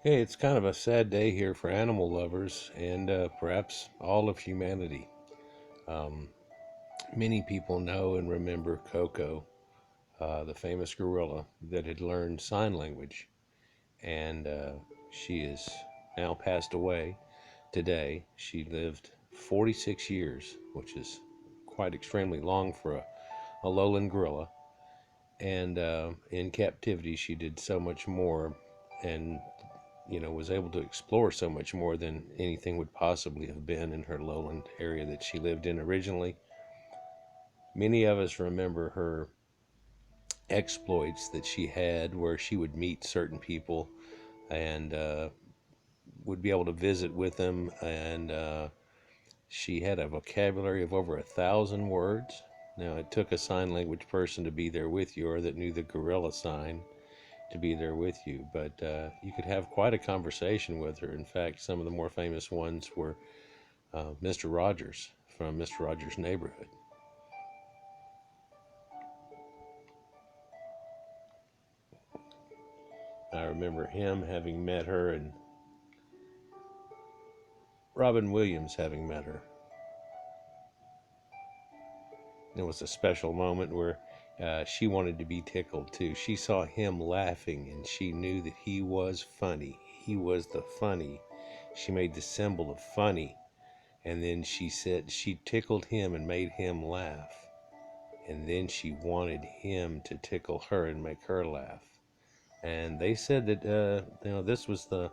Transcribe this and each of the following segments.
Hey, it's kind of a sad day here for animal lovers and perhaps all of humanity. Um, Many people know and remember Koko, the famous gorilla that had learned sign language, and she is now passed away today. She lived 46 years, which is quite extremely long for a lowland gorilla. And in captivity, she did so much more and was able to explore so much more than anything would possibly have been in her lowland area that she lived in originally. Many of us remember her exploits that she had, where she would meet certain people and would be able to visit with them. And she had a vocabulary of over 1,000 words. Now, it took a sign language person to be there with you, or that knew the gorilla sign to be there with you. But you could have quite a conversation with her. In fact, some of the more famous ones were Mr. Rogers from Mr. Rogers' Neighborhood. I remember him having met her and Robin Williams having met her. It was a special moment where she wanted to be tickled too. She saw him laughing and she knew that he was funny. He was the funny. She made the symbol of funny, and then she said she tickled him and made him laugh. And then she wanted him to tickle her and make her laugh. And they said that this was the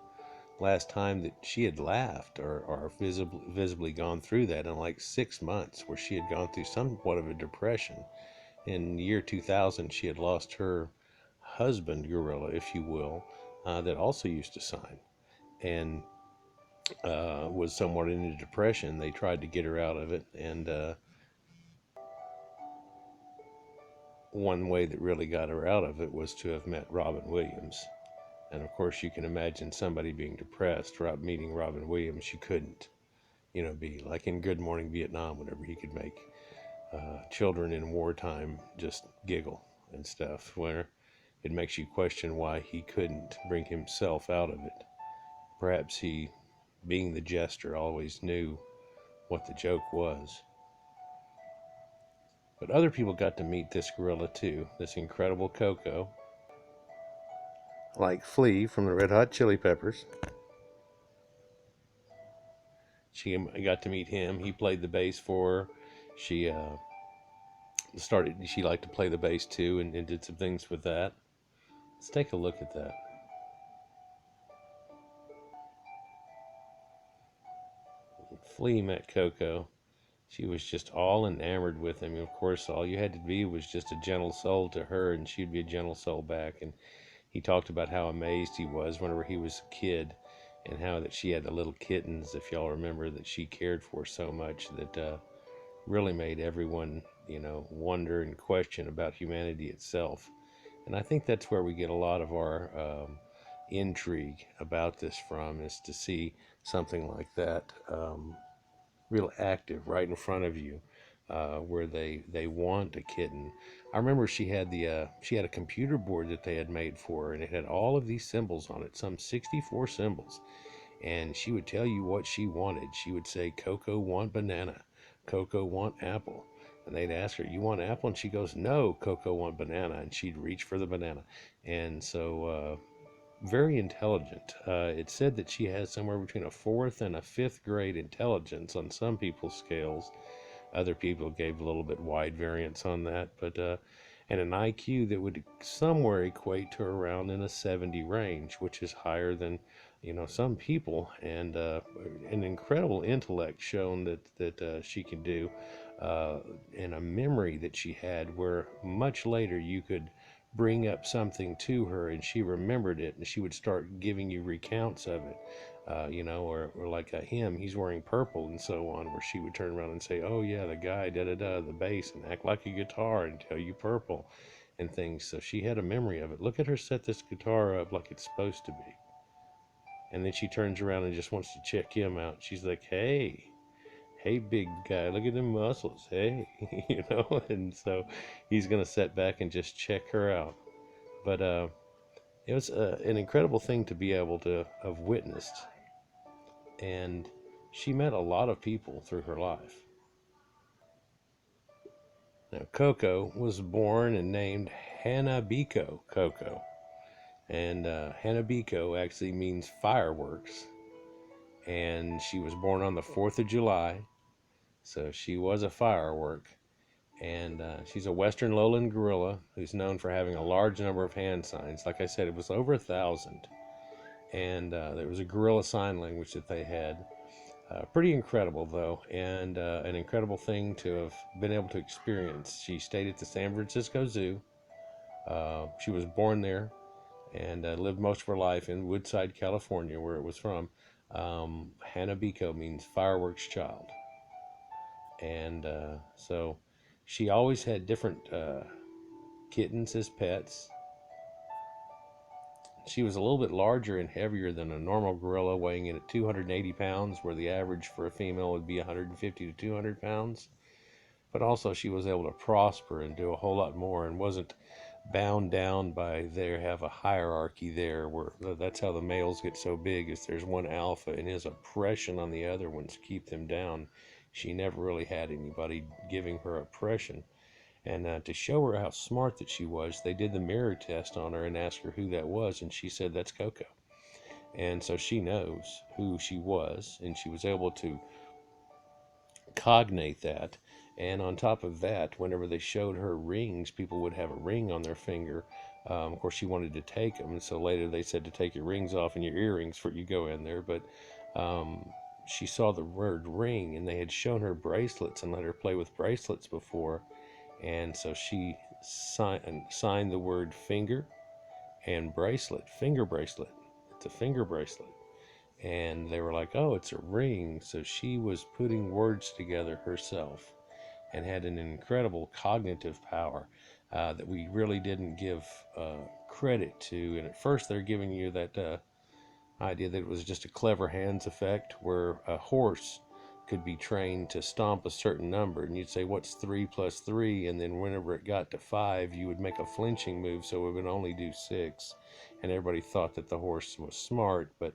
last time that she had laughed or visibly gone through that in like 6 months, where she had gone through somewhat of a depression. In the year 2000, she had lost her husband, gorilla, if you will, that also used to sign, and was somewhat in a depression. They tried to get her out of it, and one way that really got her out of it was to have met Robin Williams. And of course, you can imagine somebody being depressed, meeting Robin Williams. You couldn't, be like in Good Morning Vietnam, whenever he could make children in wartime just giggle and stuff, where it makes you question why he couldn't bring himself out of it. Perhaps he, being the jester, always knew what the joke was. But other people got to meet this gorilla too, this incredible Koko, like Flea from the Red Hot Chili Peppers. She got to meet him. He played the bass for her. She she liked to play the bass too, and did some things with that. Let's take a look at that. Flea met Koko. She was just all enamored with him. Of course, all you had to be was just a gentle soul to her, and she'd be a gentle soul back. And he talked about how amazed he was whenever he was a kid, and how that she had the little kittens, if y'all remember, that she cared for so much, that really made everyone, wonder and question about humanity itself. And I think that's where we get a lot of our intrigue about this from, is to see something like that real active right in front of you, where they want a kitten. I remember she had a computer board that they had made for her, and it had all of these symbols on it, some 64 symbols. And she would tell you what she wanted. She would say, "Koko want banana, Koko want apple." And they'd ask her, "You want apple?" And she goes, "No, Koko want banana." And she'd reach for the banana. And so very intelligent. It said that she has somewhere between a fourth and a fifth grade intelligence on some people's scales. Other people gave a little bit wide variance on that, but and an IQ that would somewhere equate to around in a 70 range, which is higher than some people, and an incredible intellect shown that she can do, and a memory that she had, where much later you could bring up something to her and she remembered it, and she would start giving you recounts of it, or like a hymn, he's wearing purple and so on, where she would turn around and say, "Oh yeah, the guy da da da, the bass, and act like a guitar and tell you purple," and things. So she had a memory of it. Look at her set this guitar up like it's supposed to be. And then she turns around and just wants to check him out. She's like, hey, big guy, look at them muscles. Hey, and so he's going to sit back and just check her out. But It was an incredible thing to be able to have witnessed. And she met a lot of people through her life. Now, Koko was born and named Hanabiko Koko. And Hanabiko actually means fireworks. And she was born on the 4th of July. So she was a firework. And she's a western lowland gorilla who's known for having a large number of hand signs. Like I said, it was over 1,000. And there was a gorilla sign language that they had. Pretty incredible, though, and an incredible thing to have been able to experience. She stayed at the San Francisco Zoo. She was born there and lived most of her life in Woodside, California, where it was from. Hanabiko means fireworks child. And so she always had different kittens as pets. She was a little bit larger and heavier than a normal gorilla, weighing in at 280 pounds, where the average for a female would be 150 to 200 pounds. But also, she was able to prosper and do a whole lot more and wasn't bound down by there have a hierarchy there where that's how the males get so big is there's one alpha and his oppression on the other ones to keep them down. She never really had anybody giving her oppression. And to show her how smart that she was, they did the mirror test on her and asked her who that was, and she said, "That's Koko." And so she knows who she was, and she was able to cognate that. And on top of that, whenever they showed her rings, people would have a ring on their finger. Of course, she wanted to take them, and so later they said to take your rings off and your earrings before you go in there. But she saw the word ring, and they had shown her bracelets and let her play with bracelets before. And so she signed the word finger and bracelet, finger bracelet. It's a finger bracelet. And they were like, oh, it's a ring. So she was putting words together herself and had an incredible cognitive power that we really didn't give credit to. And at first, they're giving you that idea that it was just a clever hands effect where a horse could be trained to stomp a certain number, and you'd say, what's 3 plus 3? And then whenever it got to 5, you would make a flinching move so it would only do 6. And everybody thought that the horse was smart, but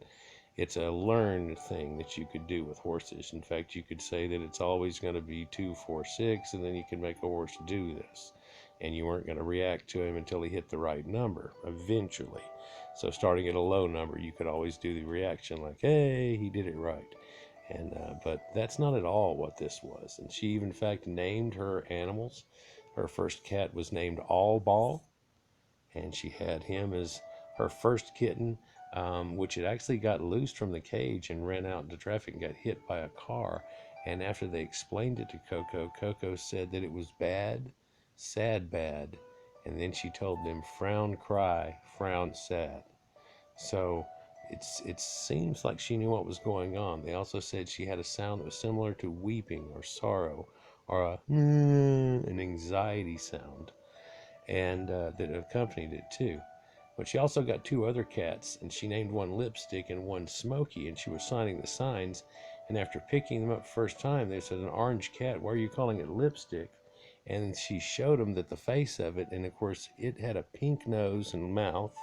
it's a learned thing that you could do with horses. In fact, you could say that it's always going to be 2, 4, 6, and then you can make a horse do this. And you weren't going to react to him until he hit the right number, eventually. So starting at a low number, you could always do the reaction like, hey, he did it right. And but that's not at all what this was. And she even, in fact, named her animals. Her first cat was named All Ball, and she had him as her first kitten, which had actually got loosed from the cage and ran out into traffic and got hit by a car. And after they explained it to Koko, Koko said that it was bad, sad bad. And then she told them, frown cry, frown sad. So it seems like she knew what was going on. They also said she had a sound that was similar to weeping or sorrow or an anxiety sound, and that accompanied it too. But she also got 2 other cats, and she named one Lipstick and one Smoky, and she was signing the signs. And after picking them up first time, they said, an orange cat, why are you calling it Lipstick? And she showed them that the face of it, and of course it had a pink nose and mouth,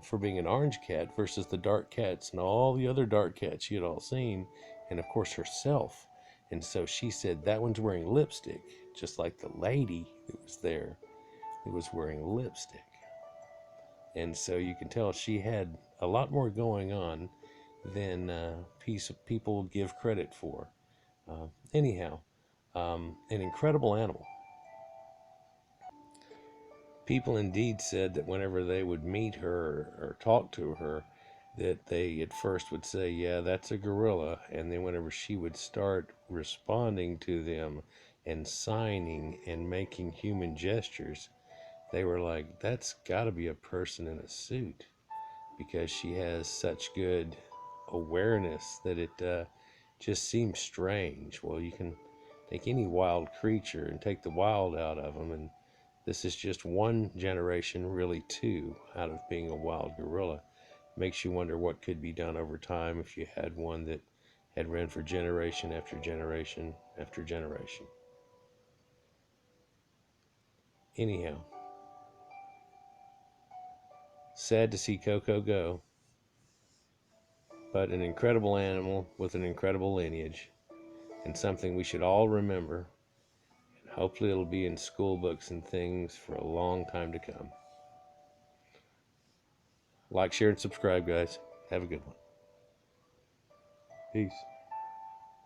for being an orange cat versus the dark cats and all the other dark cats she had all seen, and of course herself. And so she said that one's wearing lipstick, just like the lady that was there who was wearing lipstick. And so you can tell she had a lot more going on than people give credit for. Anyhow, an incredible animal. People indeed said that whenever they would meet her or talk to her, that they at first would say, yeah, that's a gorilla. And then whenever she would start responding to them and signing and making human gestures, they were like, that's got to be a person in a suit, because she has such good awareness that it just seems strange. Well, you can take any wild creature and take the wild out of them, and this is just one generation, really 2, out of being a wild gorilla. Makes you wonder what could be done over time if you had one that had ran for generation after generation after generation. Anyhow, Sad to see Koko go, but an incredible animal with an incredible lineage, and something we should all remember. And hopefully it'll be in school books and things for a long time to come. Like, share, and subscribe, guys. Have a good one. Peace.